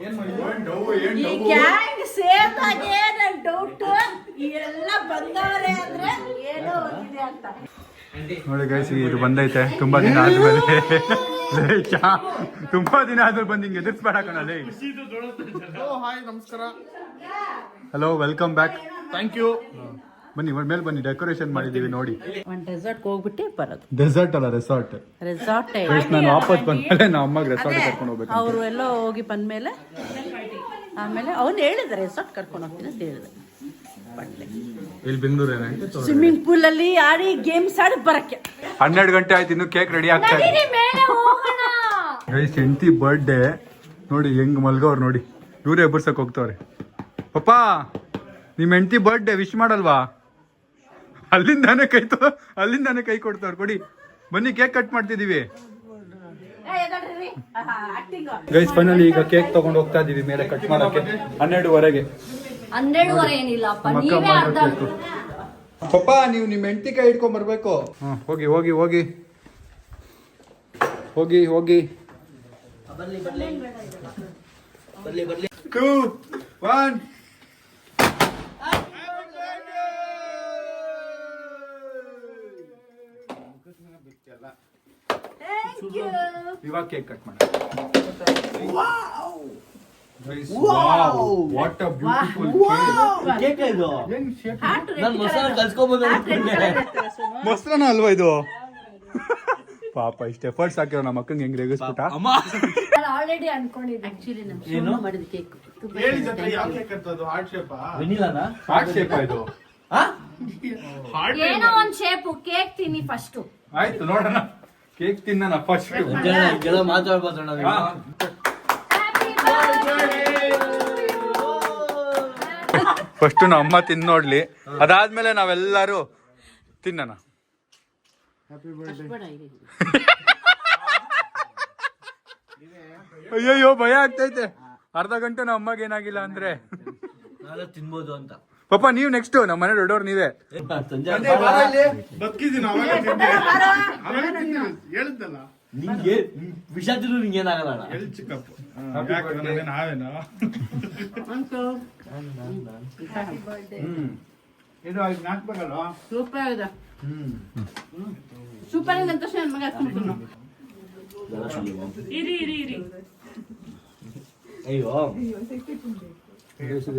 ಏನ್ ಮಾಡಿದ್ರು? ಏನ್ ಡವ್, ಏನ್ ಈ ಡವ್? ಗ್ಯಾಂಗ್ ಸೇಮ್ ಆಗಿ ನನ್ ಡೌಟ್, ಎಲ್ಲ ಬಂದವರೇ ಅಂದ್ರೆ ಏನೋ ಇದೆ ಅಂತ. ನೋಡಿ ಗೈಸ್, ಇದು ಬಂದೈತೆ ತುಂಬಾ ದಿನ ಆದ್ಮೇಲೆ. ತುಂಬಾ ದಿನ ಆದ್ಮೇಲೆ ಬಂದು ಹಿಂಗೆ ಎದುರಿಸ್ಬೇಡ ಕಣಲ್ಲಿ. ಹಾಯ್, ನಮಸ್ಕಾರ, hello, welcome back. Thank you. ಬನ್ನಿ ಮೇಲೆ ಬನ್ನಿ, ಡೆಕೋರೇಷನ್ ಮಾಡಿದೀವಿ ನೋಡಿ. ಒಂದ್ ರೆಸಾರ್ಟ್ ಹೋಗ್ಬಿಟ್ಟು ಬರೋದು. ಡೆಸರ್ಟ್ ಅಲ್ಲ, ರೆಸಾರ್ಟ್. ರೆಸಾರ್ಟ್ ನಾನು ವಾಪಸ್ ಬಂದ್ಮೇಲೆ ನಮ್ಮ ಅಮ್ಮಗೆ ರೆಸಾರ್ಟ್ ಕರ್ಕೊಂಡು ಹೋಗ್ಬೇಕು. ಅವರು ಎಲ್ಲೋ ಹೋಗಿ ಬಂದ್ಮೇಲೆ ಆಮೇಲೆ ಅವ್ನು ಹೇಳಿದ ರೆಸಾರ್ಟ್ ಕರ್ಕೊಂಡು ಹೋಗ್ತೀನಿ ಅಂತ ಹೇಳಿದೆ. ಇಲ್ಲಿ ಬೆಂಗಳೂರು ಏನಂటే ಸ್ವಿಮ್ಮಿಂಗ್ ಪೂಲ್ ಅಲ್ಲಿ ಆಡಿ ಗೇಮ್ಸ್ ಆಡಿ ಬರಕ್ಕೆ 12 ಗಂಟೆ ಆಯ್ತು, ಇನ್ನು ಕೇಕ್ ರೆಡಿ ಆಗ್ತಾ ಇದೆ. ಗೈಸ್, ಹೆಂಡತಿ ಬರ್ಡೇ ನೋಡಿ ಹೆಂಗ್ ಮಲ್ಗವ್ರು ನೋಡಿ. ಇವರೇ ಎಬ್ಬರ್ಸಕ್ ಹೋಗ್ತವ್ರೆ. ಪಪ್ಪಾ, ನಿಮ್ ಹೆಂಡತಿ ಬರ್ಡೇ ವಿಶ್ ಮಾಡಲ್ವಾ? ಅಲ್ಲಿಂದಾನೆ ಕೈ ಕೊಡ್ತವ್ರು. ಕೊಡಿ, ಬನ್ನಿ ಕೇಕ್ ಕಟ್ ಮಾಡ್ತಿದೀವಿ. ಗೈಸ್ ಫೈನಲಿ ಈಗ ಕೇಕ್ ತಗೊಂಡು ಹೋಗ್ತಾ ಇದೀವಿ ಮೇಲೆ ಕಟ್ ಮಾಡಕ್ಕೆ. 12:30 ಏನಿಲ್ಲಪ್ಪ, ಪಪ್ಪ ನೀವು ನಿಮ್ಮ ಹೆಂಡತಿ ಕೈ ಇಟ್ಕೊಂಡ್ ಬರ್ಬೇಕು. ಹೋಗಿ ಹೋಗಿ ಹೋಗಿ ಹೋಗಿ ಹೋಗಿ. 2, 1. ಇವಾಗ ಕೇಕ್ ಕಟ್ ಮಾಡಿ. ವಾಟ್ ಅ ಬ್ಯೂಟಿಫುಲ್ ಕೇಕ್ ಇದು. ನಾನು ಮೊಸರು ಕಲ್ಸ್ಕೊಂಡ್ಬಂದು ಮೊಸರನ ಅಲ್ವಾ ಇದು? ಪಾಪ ಇಷ್ಟ ಎಫರ್ಟ್ಸ್ ಹಾಕಿರೋ ನಮ್ಮ ಅಕ್ಕಂಗೆ ಹೆಂಗ್ ರೇಗಿಸ್ಬಿಟ್ಟ. ಆಲ್ರೆಡಿ ಅನ್ಕೊಂಡಿದ್ದೆ ಆಕ್ಚುಲಿ ನಮ್ಮ ಮಾಡಿದ ಕೇಕ್ ವೆನಿಲಾನಾ? ಹಾರ್ಟ್ ಶೇಪ್ ಇದು. ಏನೋ ಒಂದ್ ಶೇಪು ಕೇಕ್ ತಿನ್ನಿ ಫಸ್ಟ್. ಆಯ್ತು ನೋಡೋಣ, ಕೇಕ್ ತಿನ್ನ ಫಸ್ಟ್. ಮಾತಾಡ್ಬೋದಣ್ಣ. ಫಸ್ಟ್ ನಮ್ಮ ಅಮ್ಮ ತಿನ್ ನೋಡ್ಲಿ, ಅದಾದ್ಮೇಲೆ ನಾವೆಲ್ಲರೂ ತಿನ್ನೋಣ. ಅಯ್ಯಯ್ಯೋ ಭಯ ಆಗ್ತೈತೆ. ಅರ್ಧ ಗಂಟೆ ನಮ್ಮ ಅಮ್ಮಗೆ ಏನಾಗಿಲ್ಲ ಅಂದ್ರೆ ನಾಳೆ ತಿನ್ಬೋದು ಅಂತ. ಪಾಪ ನೀವು ನೆಕ್ಸ್ಟ್ ನಮ್ಮ ಮನೆ ದೊಡ್ಡವ್ರು ನೀವೇ. ಸಂಜೆ ಹೇಳಿದ್ದಲ್ಲ ನಿಂಗೆ ವಿಷ ತಿನ್ನು ನಿಂಗೆ ಏನಾಗಲ್ಲ ಅಣ್ಣ. ಹೇಳಿ ಚಿಕ್ಕಪ್ಪ ಇದು ಹಾಕ್ಬೇಕಲ್ವ. ಸೂಪರ್ ಆಗಿದೆ. ಸೂಪರ್ ಆಗಿದೆ ಅಂತ ನನ್ನ ಮಗ ಹಾಕ್ಬಿಟ್ಟು ಇರಿ ಇರಿ ಇರಿ. ಅಯ್ಯೋ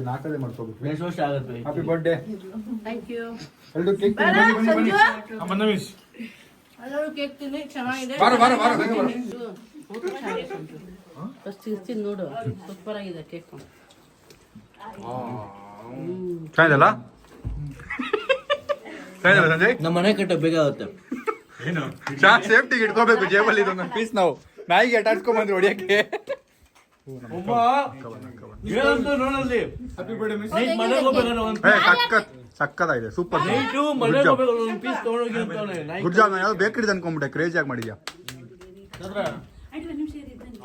ನಾಲ್ಕದೇ ಮಾಡ್ಕೋಬೇಕು. ಎಷ್ಟು ವರ್ಷ ಆಗುತ್ತೆ? Happy birthday. Thank you. ಎಲ್ಲರೂ ಕೇಕ್ ಎಲ್ಲರೂ ಕೇಕ್ ತಿನ್ನಿ. ಚೆನ್ನಾಗಿದೆ. ಫಸ್ಟ್ ಇರ್ತೀನಿ ನೋಡು. ಸೂಪರ್ ಆಗಿದೆ ಕೇಕ್. ಚೆನ್ನಾಗಿದಲ್ಲ ಸಂಜಯ್? ನಮ್ಮ ಮನೆ ಕಟ್ಟ ಬೇಕಾಗುತ್ತೆ. ಸೇಫ್ಟಿಗೆ ಇಟ್ಕೋಬೇಕು ಜೇಬಲ್ಲಿ ಇದೊಂದು ಪೀಸ್. ನಾವು ನಾಯಿಗೆ ಅಟಾಚ್ಕೊಂಡ್ ಬಂದ್ರೆ ಹೊಡಿಯಕ್ಕೆ. ಸಕ್ಕತ್ತಾಗಿದೆ. Super good job. ಯಾವ್ದು ಬೇಕರಿದ ಅನ್ಕೊಂಡ್ಬಿಟ್ಟೆ. ಕ್ರೇಜಿ ಆಗಿ ಮಾಡಿದ್ಯಾ.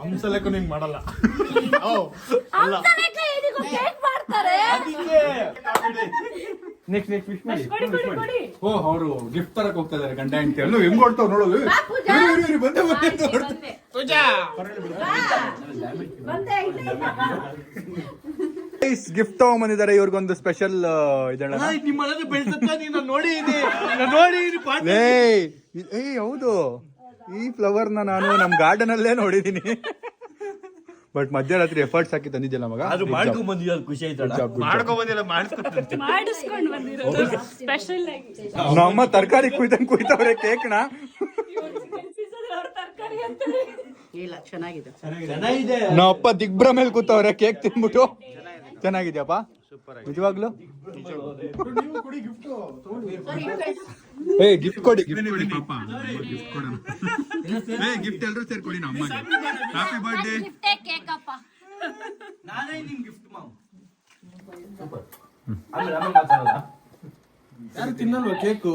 ಹಂಸಲೇಖ ನಿಂಗೆ ಮಾಡಲ್ಲ. ಓ ಅವರು ಗಿಫ್ಟ್ ತರಕ್ ಹೋಗ್ತಾ ಇದಾರೆ ಗಂಡ ಹೆಂಡತಿ. ಅಲ್ಲೂ ಹೆಂಗ್ ಕೊಡ್ತಾವ್ ನೋಡೋದು. ಗಿಫ್ಟ್ ತಗೊಂಬಂದಿದ್ದಾರೆ. ಇವ್ರಿಗೊಂದು ಸ್ಪೆಷಲ್ ಇದನ್ನ ಹೌದು. ಈ ಫ್ಲವರ್ ನಾನು ನಮ್ ಗಾರ್ಡನ್ ಅಲ್ಲೇ ನೋಡಿದೀನಿ. ಬಟ್ ಮಧ್ಯರಾತ್ರಿ ಎಫರ್ಟ್ಸ್ ಹಾಕಿ ತಂದಿದ್ದಿಲ್ಲ ಮಗ. ಅದು ಮಾಡ್ಕೊಂಡ್ ಬಂದಿದ್ದು ಖುಷಿ ಆಯ್ತಲ್ಲ. ನಮ್ಮ ತರಕಾರಿ ಕುಯ್ತವ್ರೆ ಕೇಕ್ನ. ಇಲ್ಲ ಚೆನ್ನಾಗಿದೆ. ಚೆನ್ನಾಗಿದೆ. ನಮ್ಮ ಅಪ್ಪ ದಿಗ್ಭ್ರಮೇಲೆ ಕೂತವ್ರೆ ಕೇಕ್ ತಿನ್ಬಿಟ್ಟು. ಚೆನ್ನಾಗಿದ್ಯಪ್ಪ ನಿಜವಾಗ್ಲು. ಗಿಫ್ಟ್ ಕೊಡಿ. ಪಾಪ ಗಿಫ್ಟ್ ಎಲ್ಲರೂ ಸೇರ್ಕೊಡಿ. ನಮ್ಮ ಅಮ್ಮಗೆ ಹ್ಯಾಪಿ ಬರ್ಡೇ. ನಾನೇ ನಿಮ್ ಗಿಫ್ಟ್ ಮಾಮ್. ಯಾರು ತಿನ್ನಲ್ವ ಕೇಕು?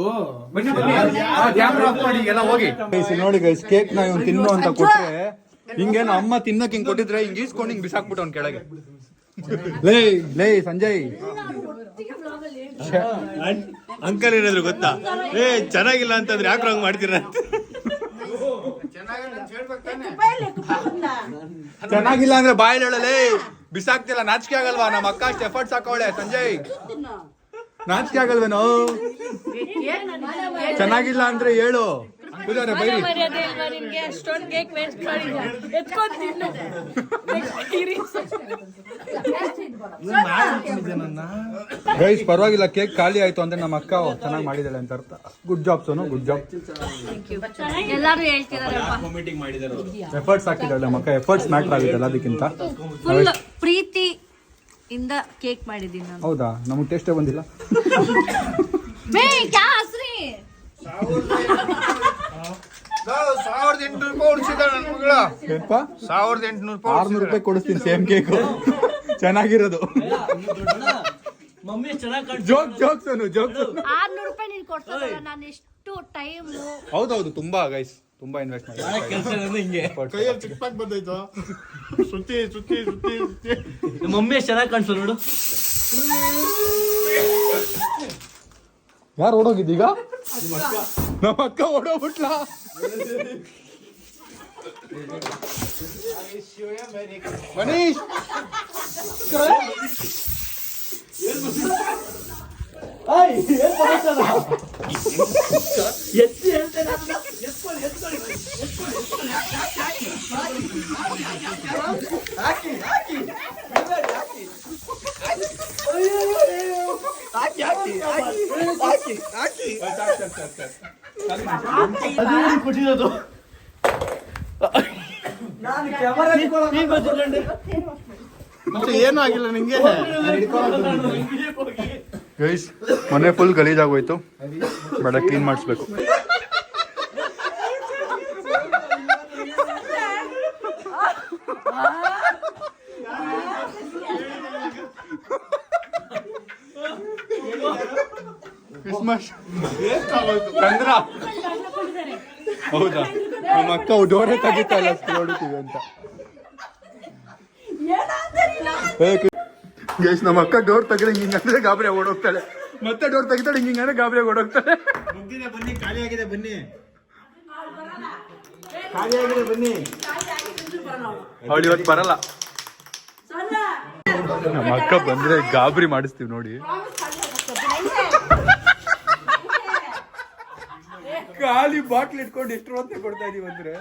ನೋಡಿ ಗೈಸ್, ಕೇಕ್ ನ ಇವ್ನು ತಿನ್ನು ಅಂತ ಕೊಟ್ರೆ ಹಿಂಗೇನು ಅಮ್ಮ ತಿನ್ನಕ್ ಹಿಂಗ್ ಕೊಟ್ಟಿದ್ರೆ ಹಿಂಗ್ ಈಸ್ಕೊಂಡು ಹಿಂಗ್ ಬಿಸಾಕ್ಬಿಟ್ಟು ಅವ್ನ ಕೆಳಗೆ. ಲೇ ಸಂಜಯ್, ಅಂಕಲ್ ಏನಾದ್ರು ಗೊತ್ತಾ? ಚೆನ್ನಾಗಿಲ್ಲ ಅಂತಂದ್ರೆ ಯಾಕೆ ಹಂಗ್ ಮಾಡ್ತೀರ? ಚೆನ್ನಾಗಿಲ್ಲ ಅಂದ್ರೆ ಬಾಯಲ್ಲಿ ಹೇಳಲೇ. ಬಿಸಾಕ್ತಿಲ್ಲ, ನಾಚಿಕೆ ಆಗಲ್ವಾ? ನಮ್ಮ ಅಕ್ಕ ಅಷ್ಟು ಎಫರ್ಟ್ಸ್ ಹಾಕೋಳೆ. ಸಂಜಯ್ ನಾಚಿಕೆ ಆಗಲ್ವೇನೋ? ಚೆನ್ನಾಗಿಲ್ಲ ಅಂದ್ರೆ ಹೇಳು. ಬೈರಿ ಗೈಸ್, ಪರವಾಗಿಲ್ಲ. ಕೇಕ್ ಖಾಲಿ ಆಯ್ತು ಅಂದ್ರೆ ನಮ್ಮ ಅಕ್ಕ ಚೆನ್ನಾಗಿ ಮಾಡಿದಾಳೆ ಅಂತ ಅರ್ಥ. Good job Sonu, good job. ಎಲ್ಲಾರು ಹೇಳ್ತಿದ್ದಾರೆ ಎಫರ್ಟ್ಸ್ ಹಾಕಿದಾಳೆ ನಮ್ಮ ಅಕ್ಕ. ಎಫರ್ಟ್ಸ್ ಮ್ಯಾಟರ್ ಆಗುತ್ತೆ ಎಲ್ಲದಕ್ಕಿಂತ. ಫುಲ್ ಪ್ರೀತಿ ಇಂದ ಕೇಕ್ ಮಾಡಿದೀನಿ ನಾನು. ಹೌದಾ? ನಮಗೆ ಟೇಸ್ಟೇ ಬಂದಿಲ್ಲ. ಮೇ ಕ್ಯಾ ಹಸ್ರಿ 1800 ರೂಪಾಯಿ ಉಳಿಸಿದಾಳೆ ನನ್ನ ಮಗಳ. 1800 ರೂಪಾಯಿ ಕೊಡಿಸ್ತೀನಿ ಸೇಮ್ ಕೇಕು. ಚೆನ್ನಾಗಿರೋದು. ಮಮ್ಮಿ ಚೆನ್ನಾಗಿ ಕಾಣ್ತು. Joke Sonu, joke. 600 ರೂಪಾಯಿ ನೀನು ಕೊಡ್ತಾರಲ್ಲ, ನಾನು ಎಷ್ಟು ಟೈಮ್. ಹೌದೌದು, ತುಂಬಾ ಗೈಸ್, ತುಂಬಾ ಇನ್ವೆಸ್ಟ್ ಮಾಡಿ. ಕೆಲಸ ಹಿಂಗೆ ಕೈಯಲ್ಲಿ ಚಿಕ್ಕ ಪ್ಯಾಕ್ ಬಂದೈತು. ಸುತ್ತಿ ಸುತ್ತಿ ಸುತ್ತಿ ಸುತ್ತಿ ಮಮ್ಮಿ ಎಷ್ಟು ಚೆನ್ನಾಗಿ ಕಾಣಿಸು ನೋಡು. ಯಾರು ಓಡೋಗಿದ್ದೀಗ? ನಮ್ಮ ಅಕ್ಕ ಓಡೋಗ್ಬಿಟ್ಲಾ? ಮನೀಶ್ ಕೊಟ್ಟಿರೋದು ಏನು ಆಗಿಲ್ಲ ನಿಂಗೆ. ಗೈಸ್, ಮನೆ ಫುಲ್ ಗಲೀಜಾಗೋಯ್ತು. ಬೇಡ, ಕ್ಲೀನ್ ಮಾಡಿಸ್ಬೇಕು. ಕ್ರಿಸ್ಮಸ್ ಚಂದ್ರ. ಹೌದಾ? ನಮ್ಮ ಅಕ್ಕ ಡೋರೆ ತೆಗಿತಾ ಇಲ್ಲ, ನೋಡುತ್ತೀವಿ ಅಂತ. ಗೈಸ್ ನಮ್ಮ ಅಕ್ಕ ಡೋರ್ ತೆಗೆದ್ರೆ ಹಿಂಗಂದ್ರೆ ಗಾಬರಿ ಓಡೋಗ್ತಾಳೆ, ಮತ್ತೆ ಡೋರ್ ತೆಗಿತಾಳೆ ಹಿಂಗಂದ್ರೆ ಗಾಬರಿ ಓಡೋಗ್ತಾಳೆ. ಮುಗ್ದಿದೆ ಬನ್ನಿ, ಖಾಲಿ ಆಗಿದೆ ಬನ್ನಿ, ಖಾಲಿ ಆಗಿದೆ ಬನ್ನಿ. ಅವಳು ಇವತ್ತು ಬರಲ್ಲ. ನಮ್ಮ ಅಕ್ಕ ಬಂದ್ರೆ ಗಾಬರಿ ಮಾಡಿಸ್ತೀವಿ ನೋಡಿ. ಖಾಲಿ ಬಾಟ್ಲ್ ಇಟ್ಕೊಂಡು ಎಷ್ಟು ಹೊತ್ತೆ ಕೊಡ್ತಾ ಇದೀವಿ ಅಂದ್ರೆ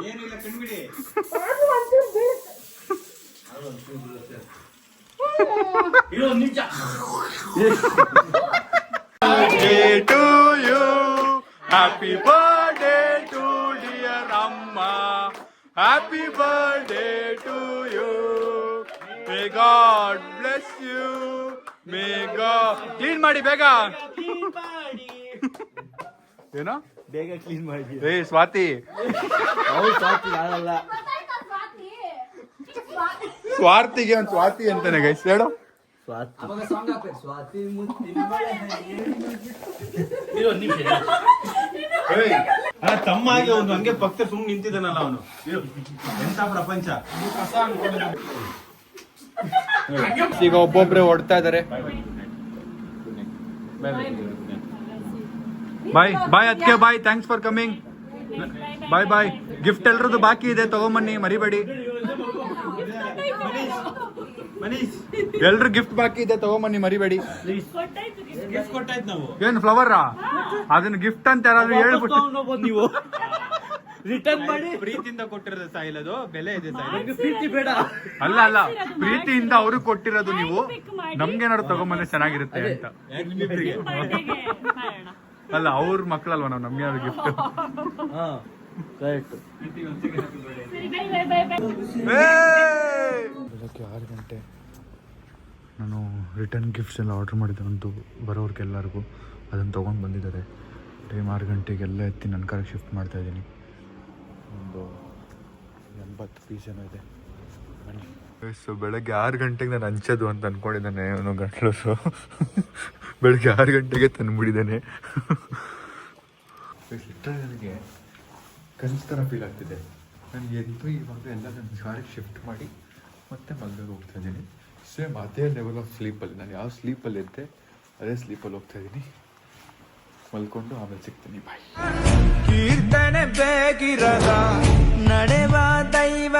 ಏನಿಲ್ಲ ಕಣ್ಬಿಡಿ. to you, happy birthday to dear Amma, happy birthday to you, may God bless you, may God clean ಮಾಡಿ ಬೇಗ. ಏನೋ ಬೇಗ ಕ್ಲೀನ್ ಮಾಡಿ. ಏ ಸ್ವಾತಿ, ಅವ್ರು ಸಾಕಿ ಯಾರಲ್ಲ. ಸ್ವಾರ್ಥಿಗೆ ಒಂದು ಸ್ವಾತಿ ಅಂತಾನೆ ಗೈಸ್ ಹೇಳು. ಸ್ವಾತಿ ತಮ್ಮ ಆಗಿ ಅವನು ಹಂಗೆ ಪಕ್ಕ ಸುಮ್ಮನೆ ನಿಂತಿದ್ದಾನಲ್ಲ ಅವನು. ಎಂತ ಪ್ರಪಂಚ. ಈಗ ಒಬ್ಬೊಬ್ರೆ ಹೊಡ್ತಾ ಇದಾರೆ. ಬಾಯ್ ಬಾಯ್ ಅದಕ್ಕೆ bye, thanks for coming. Bye bye. Gift ಎಲ್ರದ್ದು ಬಾಕಿ ಇದೆ, ತಗೊಂಬನ್ನಿ ಮರಿಬೇಡಿ. ಎಲ್ರು ಗಿಫ್ಟ್ ಬಾಕಿ ಇದೆ, ತಗೊಂಬನ್ನಿ ಮರಿಬೇಡಿ. ಕೊಟ್ಟಾಯ್ತು ನಾವು. ಏನ್ ಫ್ಲವರಾ? ಅದನ್ನ ಗಿಫ್ಟ್ ಅಂತ ಯಾರಾದ್ರೂ ಹೇಳ್ಬಿಟ್ಟು ನೀವು ರಿಟರ್ನ್ ಮಾಡಿ. ಪ್ರೀತಿಯಿಂದ ಕೊಟ್ಟಿರೋದು ಸಾಯಿಲ್, ಅದು ಬೆಲೆ ಇದೆ ಸಾಯಿಲ್. ಪ್ರೀತಿ ಬೇಡ. ಅಲ್ಲ ಅಲ್ಲ, ಪ್ರೀತಿಯಿಂದ ಅವ್ರಿಗೆ ಕೊಟ್ಟಿರೋದು ನೀವು, ನಮ್ಗೇನಾದ್ರು ತಗೊಂಬಂದ್ರೆ ಚೆನ್ನಾಗಿರುತ್ತೆ ಅಂತ. ಅಲ್ಲ ಅವ್ರ ಮಕ್ಳಲ್ವಾ ನಾವು, ನಮ್ಗೇನಾದ್ರು ಗಿಫ್ಟ್. ಹಾ ಕರೆಕ್ಟ್. ಬೆಳಗ್ಗೆ 6 ಗಂಟೆ ನಾನು ರಿಟರ್ನ್ ಗಿಫ್ಟ್ಸ್ ಎಲ್ಲ ಆರ್ಡ್ರ್ ಮಾಡಿದ್ದೆ ಒಂದು ಬರೋರ್ಗೆಲ್ಲರಿಗೂ. ಅದನ್ನು ತೊಗೊಂಡು ಬಂದಿದ್ದಾರೆ. ಟೈಮ್ 6 ಗಂಟೆಗೆಲ್ಲ ಎತ್ತಿ ನನ್ನ ಕಾರಿಗೆ ಶಿಫ್ಟ್ ಮಾಡ್ತಾಯಿದ್ದೀನಿ. ಒಂದು 80 ಪೀಸ್ ಏನೋ ಇದೆ. ಸೊ ಬೆಳಗ್ಗೆ 6 ಗಂಟೆಗೆ ನಾನು ಹಂಚೋದು ಅಂತ ಅಂದ್ಕೊಂಡಿದ್ದಾನೆ ಅವನು ಗಂಟ್ಲಸು. ಬೆಳಗ್ಗೆ 6 ಗಂಟೆಗೆ ತಂದುಬಿಟ್ಟಿದ್ದಾನೆ. ನನಗೆ ಕನಸು ಥರ ಫೀಲ್ ಆಗ್ತಿದೆ. ನಾನು ಎಂತೂ ಇವಾಗ ಎಲ್ಲ ನನ್ನ ಕಾರಿಗೆ ಶಿಫ್ಟ್ ಮಾಡಿ ಮತ್ತೆ ಮಲ್ದಾಗ ಹೋಗ್ತಾ ಇದ್ದೀನಿ. ಸೇಮ್ ಅದೇ ಲೆವೆಲ್ ಆಫ್ ಸ್ಲೀಪಲ್ಲಿ, ನಾನು ಯಾವ ಸ್ಲೀಪಲ್ಲಿ ಇದ್ದೆ ಅದೇ ಸ್ಲೀಪಲ್ಲಿ ಹೋಗ್ತಾ ಇದ್ದೀನಿ. ಮಲ್ಕೊಂಡು ಆಮೇಲೆ ಸಿಗ್ತೀನಿ. ಬಾಯ್. ಕೀರ್ತನೆ ಬೇಗಿರದ ನಡೆವ ದೈವ